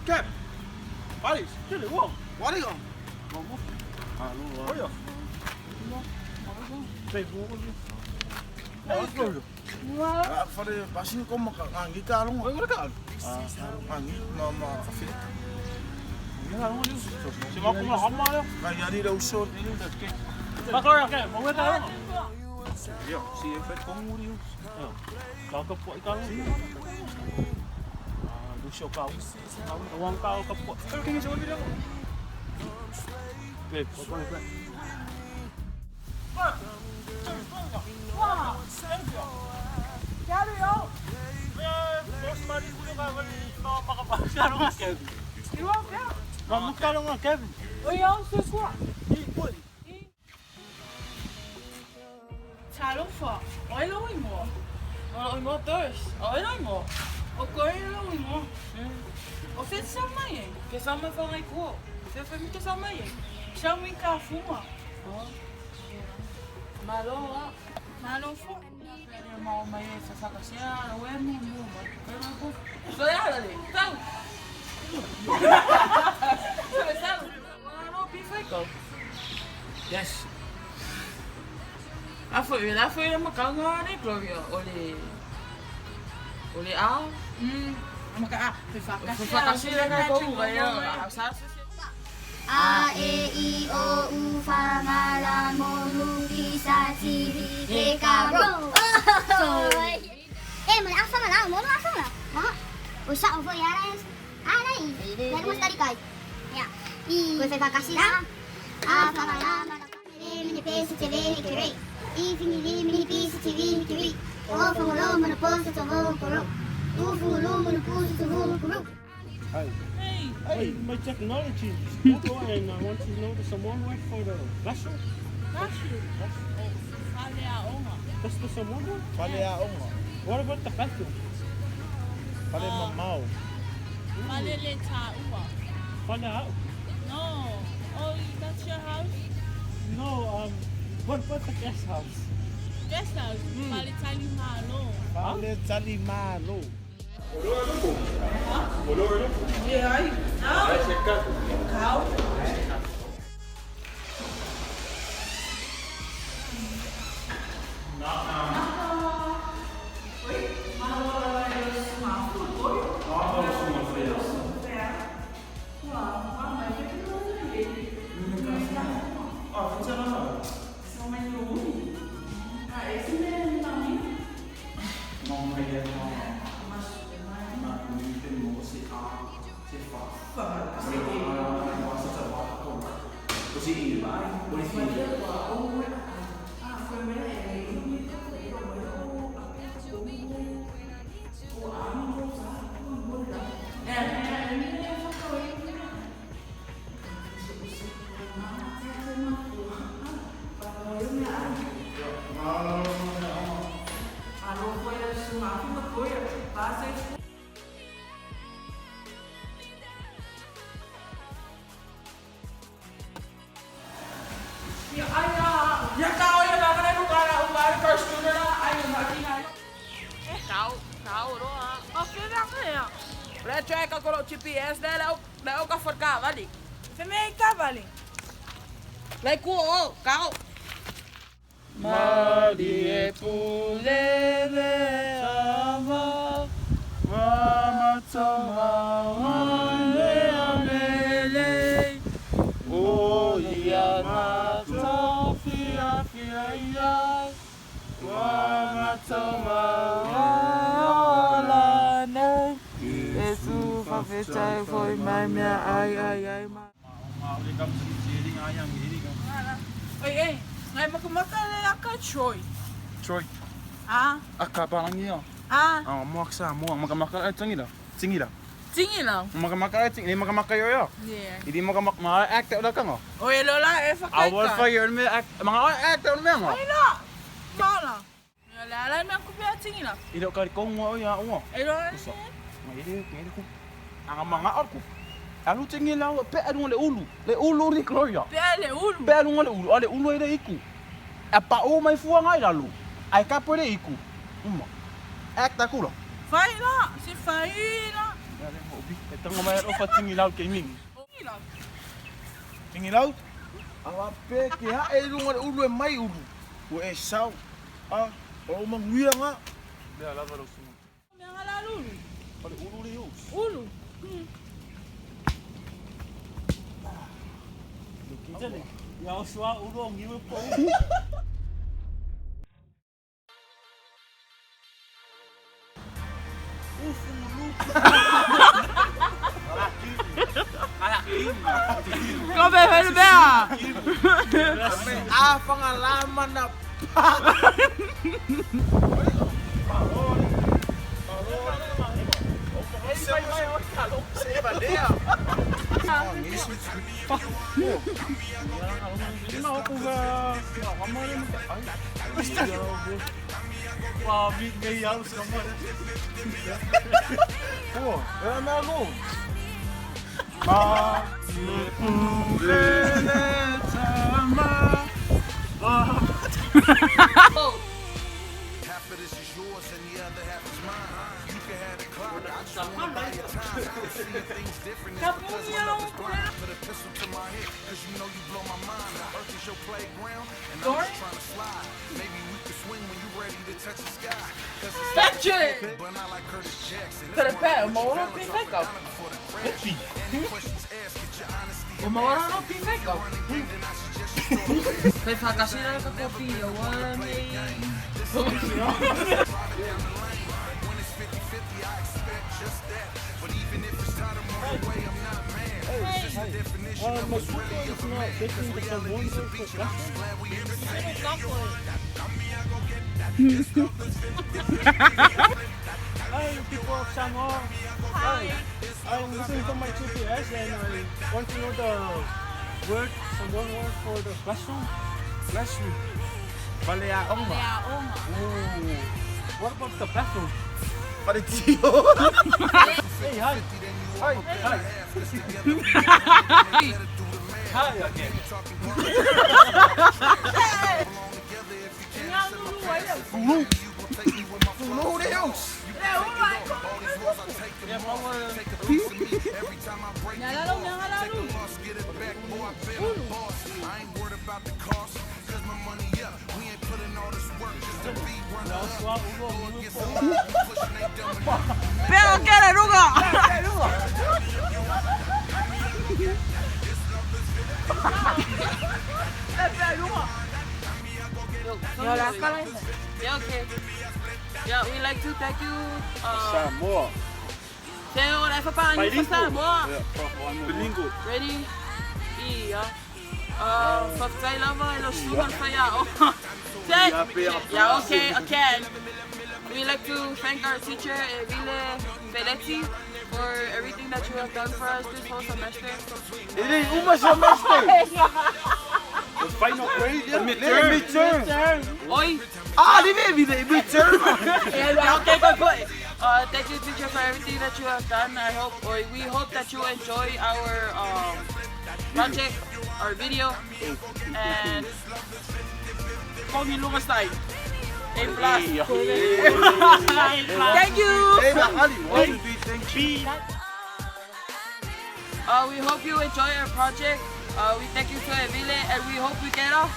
Cap. Paris. Chile, wow. Wari ka? Vamos. Oya. Facebook. Gloria. Fare basi ko makangi ka long. Oy, wala ka. Angi mama fit. Si mo kuma kama yo. Kaya di daw short. Bakor ka, mo wala. Yo, si effect kong muri. Kakapot ikaw. Dusyo ka. Awang ka kapot. Pero tingin sa video ko. Babe, bakor. Wow! Quero eu! Boss mali ko yung kawal no makapagkano nga Kevin. Eu quero! Magkano nga Kevin? Oi, eu sou sua! Ipon. Talo fa! Oi, não imo! Oi, imo dois! Oi, não imo! O coi não imo! O fez sama yeng! Que sama fa ngai ko! Você foi muito sama yeng! Chama em cafuma! Malo lá! Malo fa! Mau mai sa kasia, o é muito bom. Pero ko, só ela ali. Então. Sabe? Não pifai ko. Yes. Foi uma calma né, Gloria. Olhe ao. Maka foi kasia na ko vai. A, E, I, O, U, Fa, Ma, La, Mo, Lu, Pi, Sa, Si, Ri, Re, Ka, Ro. Mana asal lah, mau asal lah. Usah over ya guys. Lain. Dari mas tadi kai. Ya. Gue fai kasih lah. Apa malam mini pesi TV kiri. Fini mini pesi TV kiri. Oh, fungolo mana post to ho koro. Fungolo mana post to ho koro. Hey, my technology is good and I want to know the Samoan word for the vessel. That's the Samoan word? Paleaonga. What about the vessel? Pale mamau. Malele Taua. Find out. No. Oh, that's your house? No, what about the guest house? Guest house? Mali Tali Malo. Pale tali malo. Yeah, aí. Cow. Cioè che con lo GPS lei ho forcava lì. Se me cavali. Lei cuo, cao. Madi e pulele ama mama toma wane amele o ia mata fia fia mama toma wala ne Yesu fa fetai foi mai mia ai ma uli kam siri ayang ini kam Ei, ngai makamaka aka Troy. Troy. Ah, Aka parang niya. Mo aksa mo makamaka tingi la. Tingi lang. Makamaka tingi makamaka yo yo. Yeah. Hindi makamaka act udah ka ngo. O lola e fa kai. Awal fire me act mga act me ngo. Ai na. Mala. Lala na ko pia tingi lang. Ido ka ko ngo ya ngo. Lola. Ngidi ko. Ang mga orko. Alu tingi la pe anu le ulu ri Gloria. Pele ulu. Pe anu le ulu ide iku. Apa o mai fuang ai lalu. Ai ka pore iku. Act akulo. Fai na, si fai na. Ito nga mayroon pa tingilaw gaming. Tingilaw? Ang ape, kaya lungan ulo may ulo. O saw. O manghuya nga. Dia lava daw sumo. Yang halalu. Pare ulo niyo. Ulu. Kita ni. Ya uswa ulo ang giwe po. Kau behel bea. Pangalaman na Wah, big gaya sama. wala na ako. Half of this is yours and the other half is mine. You can have the clock, I just wanna buy your time. Seeing things different is because my love is blind. Put a pistol to my head, cause you know you blow my mind. The earth is your playground, and I'm just trying to slide. Maybe we could swing when you ready to touch the sky. Cause it's Patrick. but not like Curtis Jackson. Pero pera, mawala pa yung makeup. Any questions asked, get your honesty. Mawala na pa yung makeup. Kaya kasi na ka kopi, yawan When it's 50-50, I expect just that. But even if it's tied the wrong way, I'm not mad. It's just the definition of what's really of a man. Cause reality's a beach, and I'm just glad we in the same. Hi, people of Samoa. Hi. I'm listening to my GPS and I want to know the word, Samoan word for the classroom. Classroom. Baleaong ba? Baleaong. Ooh. What about the bathroom? Paritiyo. Hey, hi. Hi. Hi. Hi again. Tulo na yun. Nalalaw, nalalaw. I ain't worried about the cost, cause my money up. We ain't putting all this work just to be run up. Get some pushing they dumb enough. Pero quiere, Ruga. Yeah, okay. Yeah, we like to thank you. Samoa. Tengo una F para mí, Samoa. Bilingual. Ready? Iya. Pagkay lamang ilo sugar saya. Yeah, okay, again. We like to thank our teacher, Evile Peletti, for everything that you have done for us this whole semester. Hindi, semester. The final grade? The midterm. Oi! Di ba midterm? Yeah, okay, good. Thank you, teacher, for everything that you have done. We hope that you enjoy our project, our video, and Pogi Lucas style. A+. Thank you. We hope you enjoy our project. We thank you to Evile, and we hope we get off.